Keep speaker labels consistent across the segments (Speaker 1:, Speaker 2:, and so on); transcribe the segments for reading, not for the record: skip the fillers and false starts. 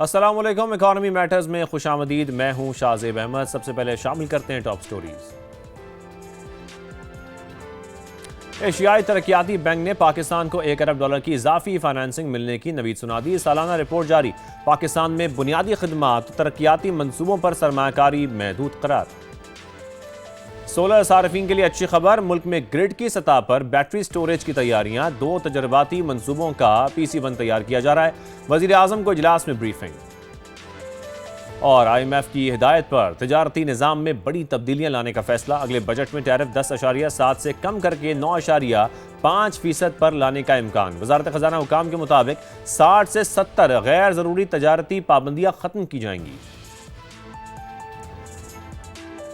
Speaker 1: अस्सलाम वालेकुम। Economy matters में खुशामदीद। मैं हूं शाहजेब अहमद। सबसे पहले शामिल करते हैं टॉप स्टोरीज। एशियाई तरक्याती बैंक ने पाकिस्तान को $1 अरब की इजाफी फाइनेंसिंग मिलने की नवीद सुना दी। सालाना रिपोर्ट जारी। पाकिस्तान में बुनियादी खिदमात तरक्याती मंसूबों पर सरमायाकारी महदूद करार। सोलर सार्फिन के लिए अच्छी खबर। मुल्क में ग्रिड की सतह पर बैटरी स्टोरेज की तैयारियां। 2 तजर्बाती मंसूबों का PC1 तैयार किया जा रहा है। वजीर आजम को इजलास में ब्रीफिंग। और IMF की हिदायत पर तिजारती निज़ाम में बड़ी तब्दीलियां लाने का फैसला। अगले बजट में टैरिफ 10.7 से कम करके 9.5% पर लाने का इम्कान। वजारत खजाना हुकाम के मुताबिक 60 से 70 गैर जरूरी तजारती पाबंदियां खत्म की जाएंगी।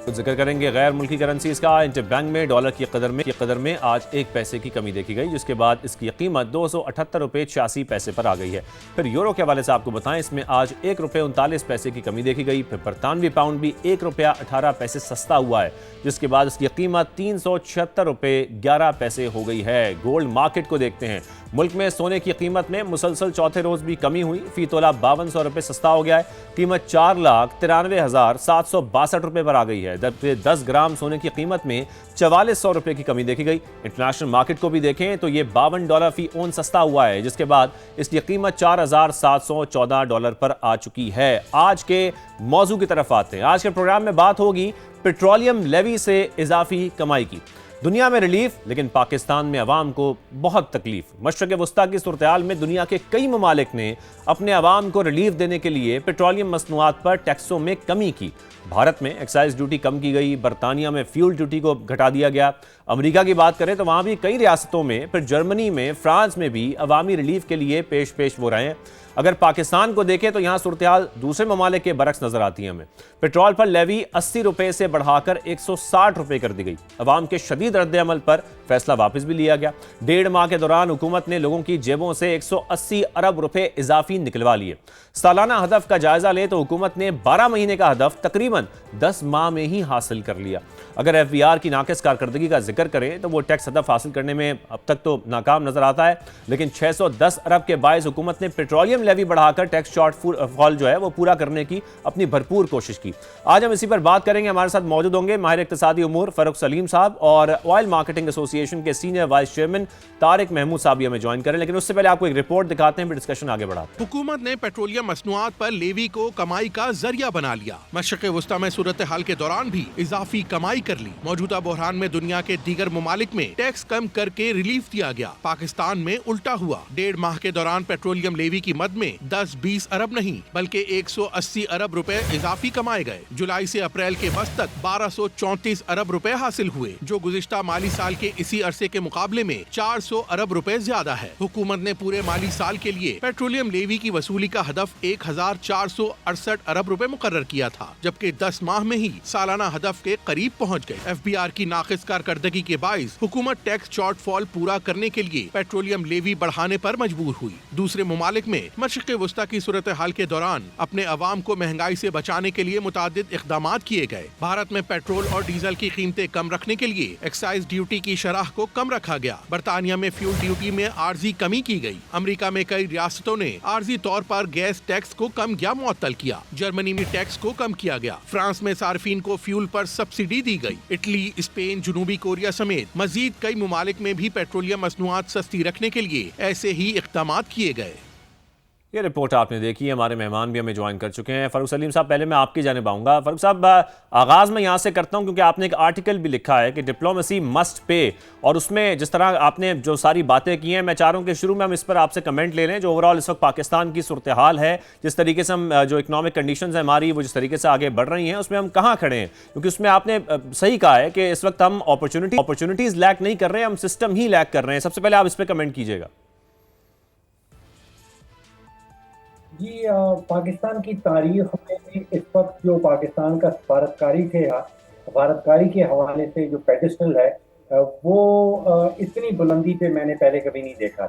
Speaker 1: जिक्र करेंगे गैर मुल्की करेंसीज का। इंटरबैंक में डॉलर की कदर में आज 1 पैसे की कमी देखी गई, जिसके बाद इसकी कीमत 278 रुपये 86 पैसे पर आ गई है। फिर यूरो के हवाले से आपको बताएं, इसमें आज 1 रुपये 39 पैसे की कमी देखी गई। फिर बरतानवी पाउंड भी 1 रुपया 18 पैसे सस्ता हुआ है, जिसके बाद इसकी कीमत 376 रुपये 11 पैसे हो गई है। गोल्ड मार्केट को देखते हैं। मुल्क में सोने की कीमत में मुसलसल चौथे रोज भी कमी हुई। फी तोला 5200 रुपये सस्ता हो गया है। कीमत 4,93,762 रुपये पर आ गई है। 10 ग्राम सोने की कीमत में 4400 रुपये की कमी देखी गई। इंटरनेशनल मार्केट को भी देखें तो ये $52 फी ओन सस्ता हुआ है, जिसके बाद इसकी कीमत $4,714 पर आ चुकी है। आज के मौजू की तरफ आते हैं। आज के प्रोग्राम में बात होगी पेट्रोलियम लेवी से इजाफी कमाई की। दुनिया में रिलीफ, लेकिन पाकिस्तान में अवाम को बहुत तकलीफ। मशरक़ वस्ता की सूरत-ए-हाल में दुनिया के कई ममालिक ने अपने अवाम को रिलीफ देने के लिए पेट्रोलियम मसनूआत पर टैक्सों में कमी की। भारत में एक्साइज ड्यूटी कम की गई। बरतानिया में फ्यूल ड्यूटी को घटा दिया गया। अमेरिका की बात करें तो वहां भी कई रियासतों में, फिर जर्मनी में, फ्रांस में भी अवामी रिलीफ के लिए पेश वो रहे हैं। अगर पाकिस्तान को देखें तो यहां सूरत-ए-हाल दूसरे ममालिक के बरक्स नजर आती है हमें। पेट्रोल पर लेवी 80 रुपए से बढ़ाकर 160 रुपए कर दी गई। अवाम के शदीद रद्द-ए-अमल पर फैसला वापस भी लिया गया। 1.5 माह के दौरान हुकूमत ने लोगों की जेबों से 180 अरब रुपए इजाफी निकलवा लिए। सालाना हदफ का जायजा ले तो हुकूमत ने 12 महीने का हदफ तकरीबन 10 माह में ही हासिल कर लिया। अगर FBR की नाकिस कारकर्दगी का जिक्र करें तो वो टैक्स हदफ हासिल करने में अब तक तो नाकाम नजर आता है, लेकिन 610 अरब के बायस हुकूमत ने पेट्रोलियम लेवी बढ़ाकर टैक्स शॉर्टफॉल जो है वो पूरा करने की अपनी भरपूर कोशिश की। आज हम इसी पर बात करेंगे। हमारे साथ मौजूद होंगे माहिर इक्तिसादी उमूर फारूक सलीम साहब और ऑयल मार्केटिंग एसोसिएशन के senior vice chairman Tariq Mahmood साहब भी हमें ज्वाइन करें। लेकिन उससे पहले आपको एक रिपोर्ट दिखाते हैं, फिर डिस्कशन आगे बढ़ाते हैं।
Speaker 2: हुकूमत ने पेट्रोलियम मसनूआत पर लेवी को कमाई का जरिया बना लिया। मशरक़ वस्ता में सूरत हाल के दौरान भी इजाफी कमाई कर ली। मौजूदा बहरान में दुनिया के दीगर ममालिक में टैक्स कम करके रिलीफ दिया गया। पाकिस्तान में उल्टा हुआ। 1.5 माह के दौरान पेट्रोलियम लेवी की मद में 10-20 अरब नहीं बल्कि 180 अरब रुपए इजाफी कमाए गए। जुलाई से अप्रैल के बस तक 1234 अरब रुपए हासिल हुए, जो गुज़िश्ता माली साल के इसी अरसे के मुकाबले में 400 अरब रुपए ज्यादा है। हुकूमत ने पूरे माली साल के लिए पेट्रोलियम लेवी की वसूली का हदफ 1468 अरब रुपए मुकर्रर किया था, जबकि 10 माह में ही सालाना हदफ के करीब पहुँच गए। FBR की नाकिस कारकर्दगी के बाइस हुकूमत टैक्स शॉर्टफॉल पूरा करने के लिए पेट्रोलियम लेवी बढ़ाने पर मजबूर हुई। दूसरे ममालिक में मशरक़ वस्ता की सूरत हाल के दौरान अपने अवाम को महंगाई से बचाने के लिए मुतादिद इक़दामात किए गए। भारत में पेट्रोल और डीजल की कीमतें कम रखने के लिए एक्साइज ड्यूटी की शरह को कम रखा गया। बरतानिया में फ्यूल ड्यूटी में आर्जी कमी की गई। अमेरिका में कई रियासतों ने आर्जी तौर पर गैस टैक्स को कम या मुअत्तल किया। जर्मनी में टैक्स को कम किया गया। फ्रांस में सार्फिन को फ्यूल पर सब्सिडी दी गई। इटली, स्पेन, जनूबी कोरिया समेत मजीद कई ममालिक में भी पेट्रोलियम मसनूआत सस्ती रखने के लिए ऐसे ही इक़दामात किए गए।
Speaker 1: ये रिपोर्ट आपने देखी है। हमारे मेहमान भी हमें ज्वाइन कर चुके हैं। फारूक सलीम साहब, पहले मैं आपकी जानिब आऊँगा। फारूक साहब, आगाज़ में यहाँ से करता हूँ क्योंकि आपने एक आर्टिकल भी लिखा है कि डिप्लोमेसी मस्ट पे, और उसमें जिस तरह आपने जो सारी बातें की हैं, मैं चाह रहा हूँ कि शुरू में हम इस पर आपसे कमेंट ले लें। जो ओवरऑल इस वक्त पाकिस्तान की सूरत हाल है, जिस तरीके से हम जो इकनॉमिक कंडीशंस हैं हमारी, वो जिस तरीके से आगे बढ़ रही हैं, उसमें हम कहाँ खड़े हैं? क्योंकि उसमें आपने सही कहा है कि इस वक्त हम अपॉर्चुनिटीज़ लैक नहीं कर रहे हैं, हम सिस्टम ही लैक कर रहे हैं। सबसे पहले आप इस पर कमेंट कीजिएगा।
Speaker 3: जी, पाकिस्तान की तारीख में इस वक्त जो पाकिस्तान का सफारतकारी के हवाले से जो पेडिस्टल है, वो इतनी बुलंदी पे मैंने पहले कभी नहीं देखा।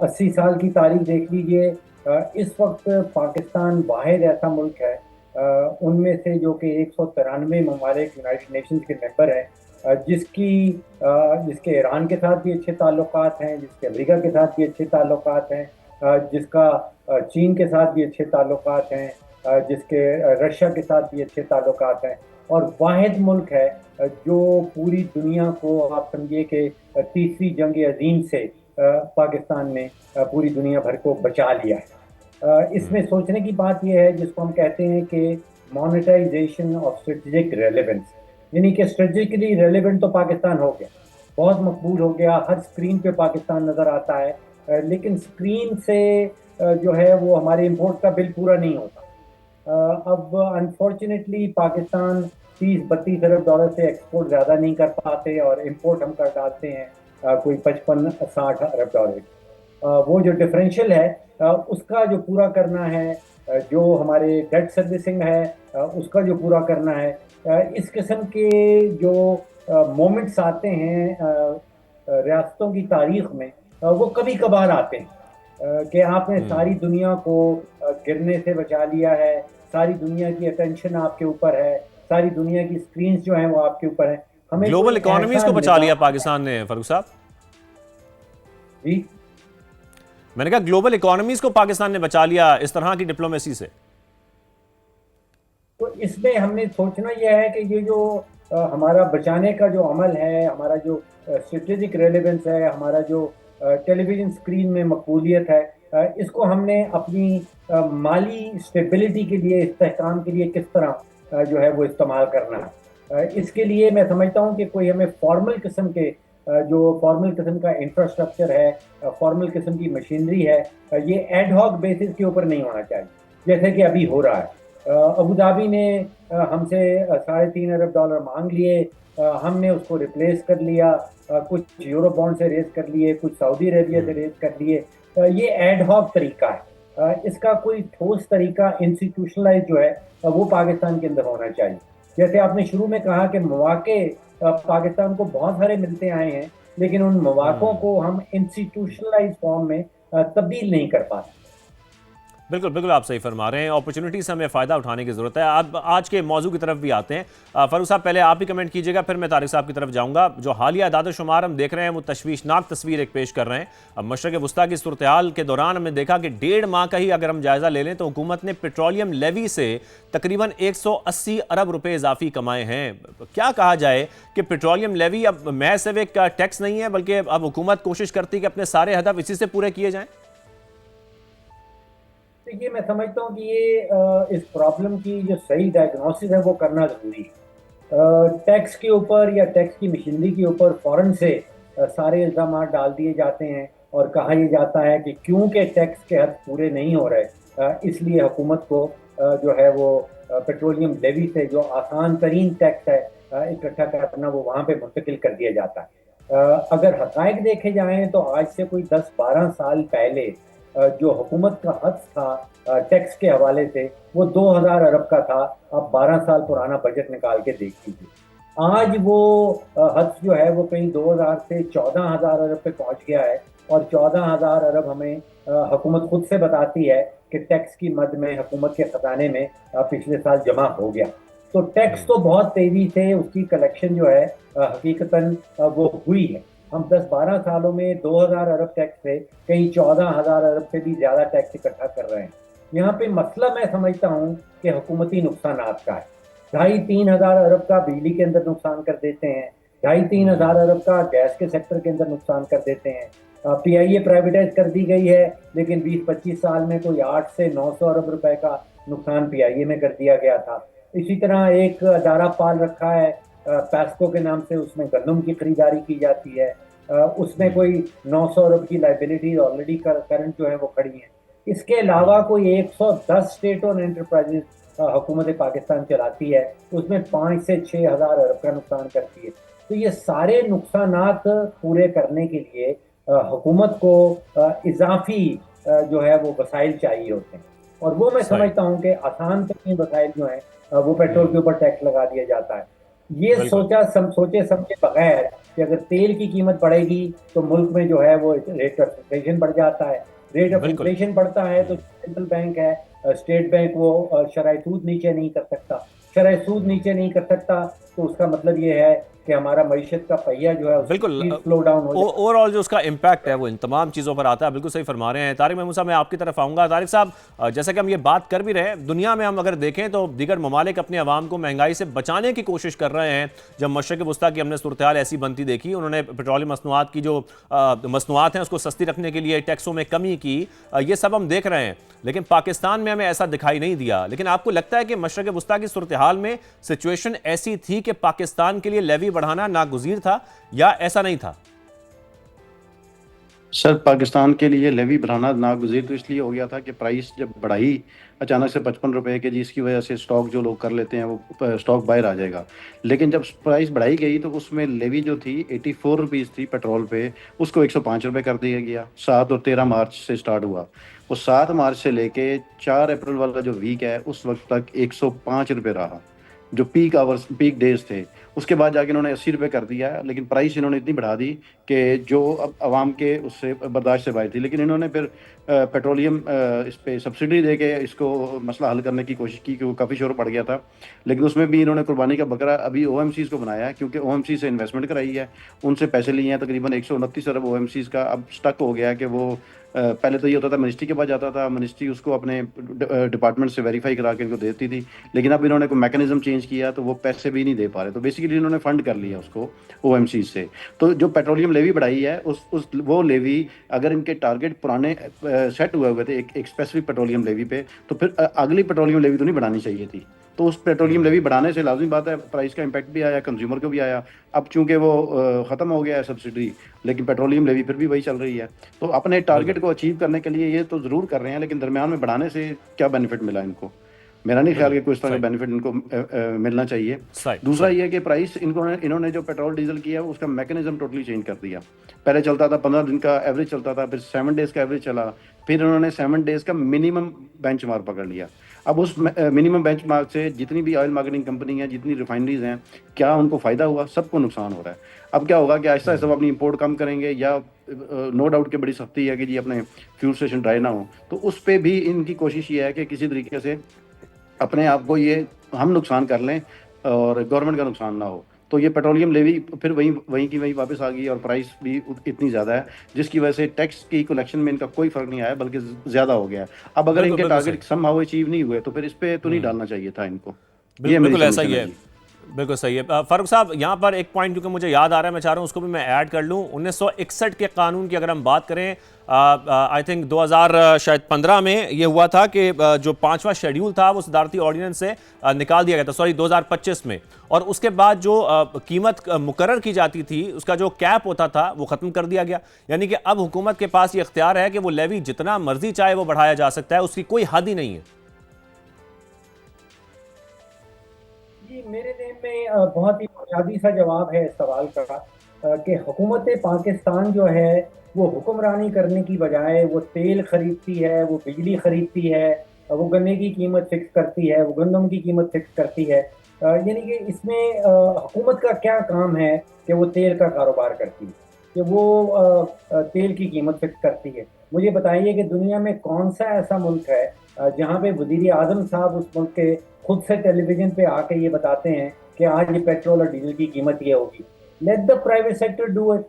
Speaker 3: 80 साल की तारीख देख लीजिए। इस वक्त पाकिस्तान वाहिद ऐसा मुल्क है उनमें से जो कि 193 ममालिक यूनाइटेड नेशंस के मेंबर हैं, जिसके ईरान के साथ भी अच्छे ताल्लुकात हैं, जिसके अमेरिका के साथ भी अच्छे ताल्लुकात हैं, जिसका चीन के साथ भी अच्छे ताल्लुकात हैं, जिसके रशिया के साथ भी अच्छे ताल्लुकात हैं, और वाहिद मुल्क है जो पूरी दुनिया को आप समझिए कि तीसरी जंग अजीम से पाकिस्तान ने पूरी दुनिया भर को बचा लिया है। इसमें सोचने की बात यह है जिसको हम कहते हैं कि मोनेटाइजेशन ऑफ स्ट्रेटेजिक रेलेवेंस, यानी कि स्ट्रेटेजिकली रेलेवेंट तो पाकिस्तान हो गया, बहुत मकबूल हो गया, हर स्क्रीन पे पाकिस्तान नज़र आता है, लेकिन स्क्रीन से जो है वो हमारे इंपोर्ट का बिल पूरा नहीं होता। अब अनफॉर्चुनेटली पाकिस्तान 30-32 अरब डॉलर से एक्सपोर्ट ज़्यादा नहीं कर पाते और इंपोर्ट हम कर डालते हैं कोई 55-60 अरब डॉलर। वो जो डिफरेंशियल है उसका जो पूरा करना है, जो हमारे डेट सर्विसिंग है उसका जो पूरा करना है, इस किस्म के जो मोमेंट्स आते हैं रियासतों की तारीख में, वो कभी कभार आते हैं कि आपने सारी दुनिया को गिरने से बचा लिया है, सारी दुनिया की अटेंशन आपके ऊपर है, सारी दुनिया की स्क्रीन्स जो हैं वो आपके ऊपर है। हमें
Speaker 1: ग्लोबल इकोनॉमीज को बचा लिया पाकिस्तान ने फारूक साहब।
Speaker 3: जी,
Speaker 1: मैंने कहा ग्लोबल इकोनॉमीज को पाकिस्तान ने बचा लिया इस तरह की डिप्लोमेसी से।
Speaker 3: तो इसमें हमने सोचना यह है कि ये जो हमारा बचाने का जो अमल है, हमारा जो स्ट्रेटेजिक रेलेवेंस है, हमारा जो टेलीविजन स्क्रीन में मकबूलियत है, इसको हमने अपनी माली स्टेबिलिटी के लिए, इस्तेहकाम के लिए किस तरह जो है वो इस्तेमाल करना है। इसके लिए मैं समझता हूँ कि कोई हमें फॉर्मल किस्म के जो फॉर्मल किस्म का इंफ्रास्ट्रक्चर है, फॉर्मल किस्म की मशीनरी है, ये एड हॉक बेसिस के ऊपर नहीं होना चाहिए जैसे कि अभी हो रहा है। अबू धाबी ने हमसे 3.5 अरब डॉलर मांग लिए, हमने उसको रिप्लेस कर लिया, कुछ यूरो बॉन्ड से रेज कर लिए, कुछ सऊदी अरेबिया से रेज कर लिए। ये एड हॉक तरीका है, इसका कोई ठोस तरीका इंस्टीट्यूशनलाइज जो है वो पाकिस्तान के अंदर होना चाहिए। जैसे आपने शुरू में कहा कि मौके पाकिस्तान को बहुत सारे मिलते आए हैं, लेकिन उन मौकों को हम इंस्टीट्यूशनलाइज फॉर्म में तब्दील नहीं कर पाते।
Speaker 1: बिल्कुल बिल्कुल आप सही फरमा रहे हैं, अपॉर्चुनिटी से हमें फ़ायदा उठाने की ज़रूरत है। आप आज के मौजू की तरफ भी आते हैं। फारूक साहब पहले आप ही कमेंट कीजिएगा, फिर मैं तारिक साहब की तरफ जाऊंगा। जो हालिया आदाद-ओ-शुमार हम देख रहे हैं वो तशवीशनाक तस्वीर एक पेश कर रहे हैं। अब मशरक़ वस्ता की सूरत हाल के दौरान हमने देखा कि 1.5 माह का ही अगर हम जायज़ा ले लें तो हुकूमत ने पेट्रोलियम लेवी से तकरीबन 180 अरब रुपये इजाफी कमाए हैं। क्या कहा जाए कि पेट्रोलियम लेवी अब महज सिर्फ एक टैक्स नहीं है, बल्कि अब हुकूमत कोशिश करती है कि अपने सारे हदफ इसी से पूरे किए जाएँ।
Speaker 3: देखिए, मैं समझता हूँ कि ये इस प्रॉब्लम की जो सही डायग्नोसिस है वो करना ज़रूरी है। टैक्स के ऊपर या टैक्स की मशीनरी के ऊपर फ़ौरन से सारे इल्ज़ाम डाल दिए जाते हैं और कहा यह जाता है कि क्योंकि टैक्स के हद पूरे नहीं हो रहे, इसलिए हुकूमत को जो है वो पेट्रोलियम लेवी से जो आसान तरीन टैक्स है इकट्ठा करना, वो वहाँ पे मुंतकिल कर दिया जाता है। अगर हक़ाइक़ देखे जाएँ तो आज से कोई 10-12 साल पहले जो हुकूमत का हद था टैक्स के हवाले से वो 2000 अरब का था। अब 12 साल पुराना बजट निकाल के देख लीजिए, आज वो हद जो है वो कहीं 2000 से 14,000 अरब पे पहुंच गया है, और 14,000 अरब हमें हुकूमत खुद से बताती है कि टैक्स की मद में हुकूमत के खजाने में पिछले साल जमा हो गया। तो टैक्स तो बहुत तेजी से उसकी कलेक्शन जो है हकीकतन वो हुई है। हम 10-12 सालों में 2000 अरब टैक्स से कहीं 14,000 अरब से भी ज़्यादा टैक्स इकट्ठा कर रहे हैं। यहाँ पे मसला मैं समझता हूँ कि हुकूमती नुकसानात का है। 2,500-3 हज़ार अरब का बिजली के अंदर नुकसान कर देते हैं, 2,500-3 हज़ार अरब का गैस के सेक्टर के अंदर नुकसान कर देते हैं। PIA प्राइवेटाइज कर दी गई है, लेकिन 20-25 साल में कोई 800 से 900 अरब रुपए का नुकसान PIA में कर दिया गया था। इसी तरह एक अदारा पाल रखा है पैस्को के नाम से, उसमें गंदम की खरीदारी की जाती है, उसमें कोई 900 अरब की लाइबिलिटी ऑलरेडी करंट जो है वो खड़ी है। इसके अलावा कोई 110 स्टेट और एंटरप्राइजेज हुकूमत पाकिस्तान चलाती है, उसमें 5 से 6 हज़ार अरब का नुकसान करती है। तो ये सारे नुकसानात पूरे करने के लिए हुकूमत को इजाफी जो है वो वसाइल चाहिए होते हैं, और वो मैं समझता हूँ कि आसान तरीन वसाइल जो है वो पेट्रोल के ऊपर टैक्स लगा दिया जाता है। ये सोचे समझे बगैर कि अगर तेल की कीमत बढ़ेगी तो मुल्क में जो है वो रेट ऑफ इन्फ्लेशन बढ़ जाता है। रेट ऑफ इन्फ्लेशन बढ़ता है तो सेंट्रल बैंक है, स्टेट बैंक, वो शरह सूद नीचे नहीं कर सकता। शरह सूद नीचे नहीं कर सकता तो उसका मतलब ये है कि हमारा मईशत का पहिया जो है
Speaker 1: बिल्कुल
Speaker 3: स्लो डाउन हो जाए।
Speaker 1: ओवरऑल जो उसका इम्पैक्ट है वो इन तमाम चीज़ों पर आता है। बिल्कुल सही फरमा रहे हैं तारिक महमूद साहब। मैं आपकी तरफ आऊँगा। तारिक साहब, जैसा कि हम ये बात कर भी रहे हैं, दुनिया में हम अगर देखें तो दीगर ममालिक अपने अवाम को महंगाई से बचाने की कोशिश कर रहे हैं। जब मशरक़ वस्ता की हमने सूरत हाल ऐसी बनती देखी, उन्होंने पेट्रोलियम मसनूआत की जो मसनूआत हैं उसको सस्ती रखने के लिए टैक्सों में कमी की। ये सब हम देख रहे हैं, लेकिन पाकिस्तान में हमें ऐसा दिखाई नहीं दिया। लेकिन आपको लगता है कि मशरक़ वस्ता की सूरत हाल में सिचुएशन ऐसी थी कि पाकिस्तान के लिए लेवी बढ़ाना नागुज़ीर था, या ऐसा नहीं था?
Speaker 4: सर, पाकिस्तान के लिए लेवी बढ़ाना नागुज़ीर तो इसलिए हो गया था कि प्राइस जब बढ़ाई अचानक से 55 रुपए के, जिसकी वजह से स्टॉक जो लोग कर लेते हैं वो स्टॉक बाहर आ जाएगा। लेकिन जब प्राइस बढ़ाई गई तो उसमें लेवी जो थी 84 रुपीज़ थी पेट्रोल पे, उसको 105 रुपए कर दिया गया। 7 और 13 मार्च से स्टार्ट हुआ। वो 7 मार्च से लेके 4 अप्रैल वाला जो वीक है उस वक्त तक 105 रुपए रहा, जो पीक आवर्स पीक डेज थे। उसके बाद जाके इन्होंने 80 रुपए कर दिया, लेकिन प्राइस इन्होंने इतनी बढ़ा दी कि जो अब आवाम के उससे बर्दाश्त से बाहर थी। लेकिन इन्होंने फिर पेट्रोलियम इस पे सब्सिडी दे के इसको मसला हल करने की कोशिश की, कि वो काफ़ी शोर पड़ गया था। लेकिन उसमें भी इन्होंने कुर्बानी का बकरा अभी ओएमसीज़ को बनाया है, क्योंकि ओएमसी से इन्वेस्टमेंट कराई है, उनसे पैसे लिए हैं तकरीबन 129 अरब ओएमसीज़ का। अब स्टक हो गया है कि वो पहले तो ये होता था मिनिस्ट्री के पास जाता था, मिनिस्ट्री उसको अपने डिपार्टमेंट से वेरीफाई करा के इनको देती थी। लेकिन अब इन्होंने कोई मैकेनिज्म चेंज किया तो वो पैसे भी नहीं दे पा रहे, तो बेसिकली इन्होंने फंड कर लिया उसको ओएमसी से। तो जो पेट्रोलियम लेवी बढ़ाई है उस वो लेवी, अगर इनके टारगेट पुराने सेट हुए थे एक स्पेसिफिक पेट्रोलियम लेवी पे, तो फिर अगली पेट्रोलियम लेवी तो नहीं बढ़ानी चाहिए थी। तो उस पेट्रोलियम लेवी बढ़ाने से लाजमी बात है प्राइस का इम्पैक्ट भी आया, कंज्यूमर को भी आया। अब चूंकि वो ख़त्म हो गया है सब्सिडी, लेकिन पेट्रोलियम लेवी फिर भी वही चल रही है। तो अपने टारगेट को अचीव करने के लिए ये तो ज़रूर कर रहे हैं, लेकिन दरमियान में बढ़ाने से क्या बेनिफिट मिला इनको? मेरा नहीं ख्याल कि कोई इस तरह का बेनिफिट इनको मिलना चाहिए। दूसरा ये है कि प्राइस इन्होंने जो पेट्रोल डीजल किया है उसका मैकेनिज्म टोटली चेंज कर दिया। पहले चलता था 15 दिन का एवरेज चलता था, फिर 7 डेज का एवरेज चला, फिर उन्होंने 7 डेज का मिनिमम बेंचमार्क पकड़ लिया। अब उस मिनिमम बेंचमार्क से जितनी भी ऑयल मार्केटिंग कंपनी है, जितनी रिफाइनरीज हैं, क्या उनको फ़ायदा हुआ? सबको नुकसान हो रहा है। अब क्या होगा कि आहिस्ता आहिस्ता अपनी इंपोर्ट कम करेंगे, या नो डाउट कि बड़ी सख्ती है कि जी अपने फ्यूल स्टेशन ड्राई ना हो, तो उस पर भी इनकी कोशिश ये है कि किसी तरीके से अपने आप को ये हम नुकसान कर लें और गवर्नमेंट का नुकसान ना हो। तो ये पेट्रोलियम लेवी फिर वहीं की वहीं वापस आ गई, और प्राइस भी इतनी ज़्यादा है जिसकी वजह से टैक्स की कलेक्शन में इनका कोई फ़र्क नहीं आया, बल्कि ज़्यादा हो गया। अब अगर इनके टारगेट समहाउ अचीव नहीं हुए तो फिर इस पर तो नहीं डालना चाहिए था इनको। ये
Speaker 1: बिल्कुल ऐसा ही है। बिल्कुल सही है। फारूक साहब, यहाँ पर एक पॉइंट क्योंकि मुझे याद आ रहा है, मैं चाह रहा हूँ उसको भी मैं ऐड कर लूँ। 1961 के कानून की अगर हम बात करें, आई थिंक 2015 में ये हुआ था कि जो 5वां शेड्यूल था वो सदारती ऑर्डिनेंस से निकाल दिया गया था, सॉरी 2025 में। और उसके बाद जो कीमत मुकर्रर की जाती थी, उसका जो कैप होता था वो ख़त्म कर दिया गया। यानी कि अब हुकूमत के पास ये इख्तियार है कि वो लेवी जितना मर्जी चाहे वो बढ़ाया जा सकता है, उसकी कोई हद ही नहीं है।
Speaker 3: मेरे ज़हन में बहुत ही बुनियादी सा जवाब है इस सवाल का, कि हुकूमत पाकिस्तान जो है वो हुक्मरानी करने की बजाय वो तेल खरीदती है, वो बिजली खरीदती है, वो गन्ने की कीमत फिक्स करती है, वो गंदम की कीमत फिक्स करती है। यानी कि इसमें हुकूमत का क्या काम है कि वो तेल का कारोबार करती है, कि वो तेल की कीमत फिक्स करती है। मुझे बताइए कि दुनिया में कौन सा ऐसा मुल्क है जहाँ पे वज़ीर आज़म साहब उस मुल्क के खुद से टेलीविजन पे आके ये बताते हैं कि आज ये पेट्रोल और डीजल की कीमत ये होगी। Let the private sector do it.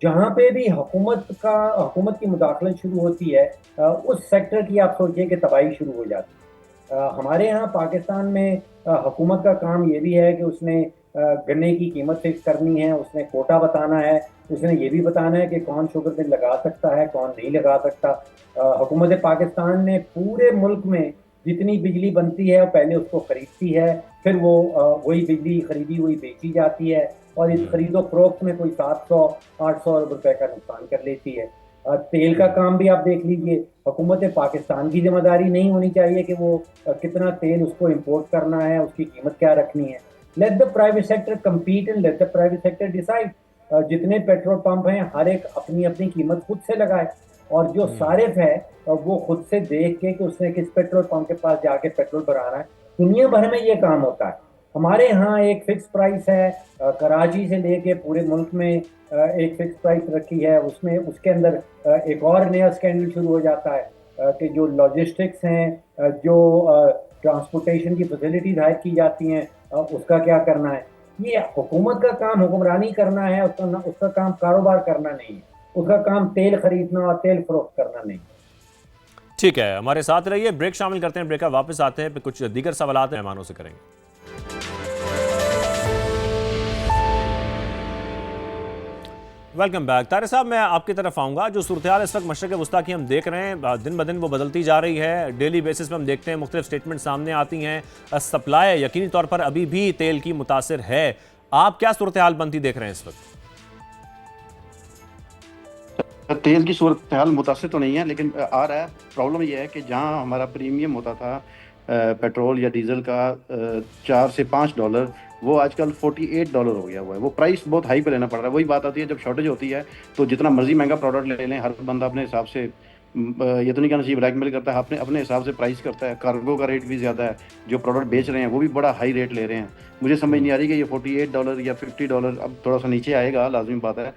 Speaker 3: जहाँ पे भी हुकूमत की मुदाखलत शुरू होती है, उस सेक्टर की आप सोचिए कि तबाही शुरू हो जाती है। हमारे यहाँ पाकिस्तान में हुकूमत का काम ये भी है कि उसने गन्ने की कीमत फिक्स करनी है, उसने कोटा बताना है, उसने ये भी बताना है कि कौन शुगर मिल लगा सकता है, कौन नहीं लगा सकता। हुकूमत पाकिस्तान ने पूरे मुल्क में जितनी बिजली बनती है पहले उसको खरीदती है, फिर वो वही बिजली खरीदी हुई बेची जाती है, और इस खरीदो फरोख्त में कोई 700-800 अरब रुपए का नुकसान कर लेती है। तेल का काम भी आप देख लीजिए, हुकूमत पाकिस्तान की जिम्मेदारी नहीं होनी चाहिए कि वो कितना तेल उसको इंपोर्ट करना है, उसकी कीमत क्या रखनी है। Let the private sector compete and let the private sector decide. जितने पेट्रोल पंप हैं हर एक अपनी अपनी कीमत खुद से लगाए, और जो सारिफ है वो खुद से देख के कि उसने किस पेट्रोल पंप के पास जाके पेट्रोल भराना है। दुनिया भर में ये काम होता है। हमारे यहाँ एक फिक्स प्राइस है, कराची से लेके पूरे मुल्क में एक फिक्स प्राइस रखी है। उसमें उसके अंदर एक और नया स्कैंडल शुरू हो जाता है कि जो लॉजिस्टिक्स हैं, जो ट्रांसपोर्टेशन की फैसिलिटीज हायर की जाती हैं, उसका क्या करना है। ये हुकूमत का काम हुक्मरानी करना है, उसका काम कारोबार करना नहीं है, उसका काम तेल खरीदना और तेल फरोख्त करना नहीं।
Speaker 1: ठीक है, हमारे साथ रहिए, ब्रेक शामिल करते हैं, ब्रेक का वापस आते हैं, फिर कुछ दीगर सवाल मेहमानों से करेंगे। Welcome back. तारिक साहब, मैं आपकी तरफ आऊँगा। जो सूरत हाल इस वक्त मशरक़ वस्ता की हम देख रहे हैं, दिन ब दिन वो बदलती जा रही है। डेली बेसिस पे हम देखते हैं मुख्तलिफ स्टेटमेंट सामने आती हैं। सप्लाई यकीनी तौर पर अभी भी तेल की मुतासिर है। आप क्या सूरत हाल बनती देख रहे हैं इस वक्त?
Speaker 4: तेल की सूरत हाल मुतासिर तो नहीं है, लेकिन आ रहा है। प्रॉब्लम यह है कि जहां हमारा प्रीमियम होता था पेट्रोल या डीजल का $4 से $5, वो आजकल $48 हो गया हुआ है। वो प्राइस बहुत हाई पे लेना पड़ रहा है। वही बात आती है, जब शॉर्टेज होती है तो जितना मर्जी महंगा प्रोडक्ट ले लें, हर बंदा अपने हिसाब से, ये तो नहीं कहना चाहिए ब्लैकमेल करता है, अपने अपने हिसाब से प्राइस करता है। कार्गो का रेट भी ज़्यादा है, जो प्रोडक्ट बेच रहे हैं वो भी बड़ा हाई रेट ले रहे हैं। मुझे समझ नहीं आ रही कि ये $48 या $50 अब थोड़ा सा नीचे आएगा, लाजमी बात है,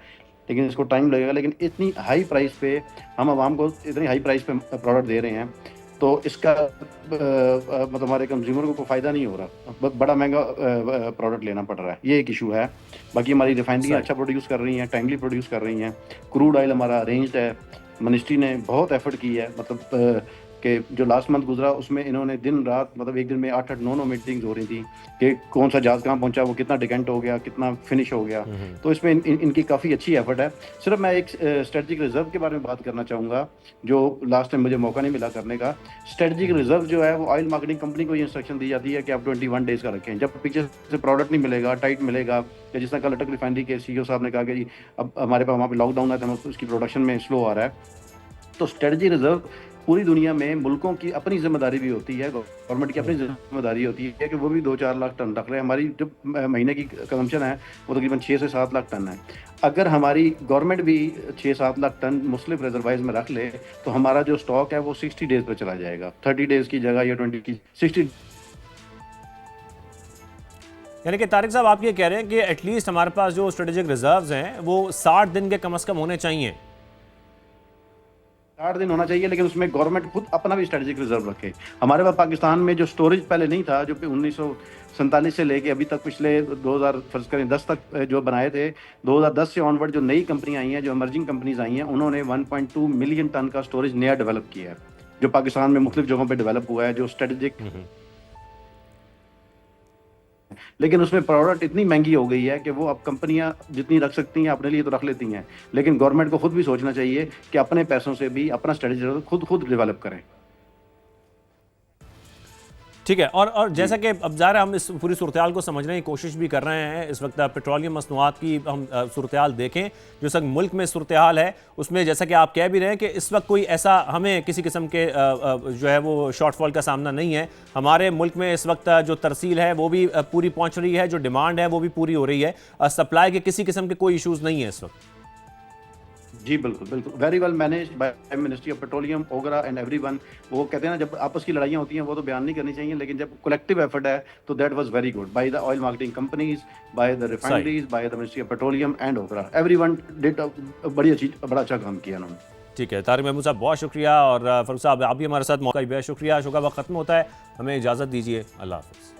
Speaker 4: लेकिन इसको टाइम लगेगा। लेकिन इतनी हाई प्राइस पे हम आवाम को इतनी हाई प्राइस पे प्रोडक्ट दे रहे हैं, तो इसका मतलब हमारे कंज्यूमर को फ़ायदा नहीं हो रहा, बहुत बड़ा महंगा प्रोडक्ट लेना पड़ रहा है। ये एक इशू है। बाकी हमारी रिफाइनरियाँ अच्छा प्रोड्यूस कर रही हैं, टाइमली प्रोड्यूस कर रही हैं। क्रूड ऑयल हमारा अरेंज्ड है। मिनिस्ट्री ने बहुत एफर्ट की है, मतलब कि जो लास्ट मंथ गुजरा उसमें इन्होंने दिन रात, मतलब एक दिन में 8-8, 9-9 मीटिंग्स हो रही थी कि कौन सा जहाज़ कहाँ पहुंचा, वो कितना डिकेंट हो गया, कितना फिनिश हो गया। तो इसमें इनकी काफ़ी अच्छी एफर्ट है। सिर्फ मैं एक स्ट्रेटजिक रिजर्व के बारे में बात करना चाहूँगा, जो लास्ट टाइम मुझे मौका नहीं मिला करने का। स्ट्रेटजिक रिजर्व जो है वो ऑयल मार्केटिंग कंपनी को ये इंस्ट्रक्शन दी जाती है कि आप 21 डेज़ का रखें। जब पीछे से प्रोडक्ट नहीं मिलेगा, टाइट मिलेगा, या जिस तरह कल अटक रिफाइनरी के CEO साहब ने कहा कि जी अब हमारे पास वहाँ पर लॉकडाउन है, तो उसकी प्रोडक्शन में स्लो आ रहा है। तो स्ट्रेटजी रिजर्व पूरी दुनिया में मुल्कों की अपनी जिम्मेदारी भी होती है, गवर्नमेंट की अपनी जिम्मेदारी होती है कि वो भी 2-4 लाख टन रख रहे हैं। हमारी जो महीने की कंजम्पशन है वो तकरीबन 6 से 7 लाख टन है। अगर हमारी गवर्नमेंट भी 6-7 लाख टन मुख्तलिफ रिजर्वाइज में रख ले, तो हमारा जो स्टॉक है वो 60 डेज पर चला जाएगा। 30 डेज की जगह या 20 की 60।
Speaker 1: यानी कि तारिक साहब, आप ये कह रहे हैं कि एटलीस्ट हमारे पास जो स्ट्रेटेजिक रिजर्व्स हैं वो 60 दिन के कम से कम होने चाहिए।
Speaker 4: 60 दिन होना चाहिए, लेकिन उसमें गवर्नमेंट खुद अपना भी स्ट्रेटेजिक रिजर्व रखे। हमारे पास पाकिस्तान में जो स्टोरेज पहले नहीं था, जो 1947 से लेके अभी तक, पिछले 2000 फर्ज करें 10 तक जो बनाए थे, 2010 से ऑनवर्ड जो नई कंपनियां आई हैं, जो इमर्जिंग कंपनीज आई हैं, उन्होंने 1.2 मिलियन टन का स्टोरेज नया डेवलप किया है, जो पाकिस्तान में मुख्तलिफ जगहों पर डेवलप हुआ है, जो स्ट्रेटेजिक। लेकिन उसमें प्रोडक्ट इतनी महंगी हो गई है कि वो अब कंपनियां जितनी रख सकती हैं अपने लिए तो रख लेती हैं, लेकिन गवर्नमेंट को खुद भी सोचना चाहिए कि अपने पैसों से भी अपना स्ट्रेटेजी खुद डेवलप करें।
Speaker 1: ठीक है, और जैसा कि अब ज़ाहिर है हम इस पूरी सूरत को समझने की कोशिश भी कर रहे हैं। इस वक्त पेट्रोलियम मसनूआत की हम सूरत देखें, जो इस वक्त मुल्क में सूरत है उसमें, जैसा कि आप कह भी रहे हैं कि इस वक्त कोई ऐसा हमें किसी किस्म के जो है वो शॉर्टफॉल का सामना नहीं है। हमारे मुल्क में इस वक्त जो तरसील है वो भी पूरी पहुँच रही है, जो डिमांड है वो भी पूरी हो रही है। सप्लाई के किसी किस्म के कोई इशूज़ नहीं है इस वक्त।
Speaker 4: जी बिल्कुल बिल्कुल, very well managed by ministry of petroleum, OGRA and everyone. वो कहते हैं ना, जब आपस की लड़ाइयाँ होती हैं वो तो बयान नहीं करनी चाहिए, लेकिन जब कलेक्टिव एफर्ट है तो that was very good by the oil marketing companies, by the refineries, by the ministry of petroleum and OGRA. Everyone did बड़ा अच्छा काम किया उन्होंने।
Speaker 1: ठीक है, तारिक महमूद साहब बहुत शुक्रिया, और फारूक साहब आप भी हमारे साथ मौका, बेहद शुक्रिया। शो का वक्त खत्म होता है, हमें इजाज़त दीजिए, अल्लाह हाफ़िज़।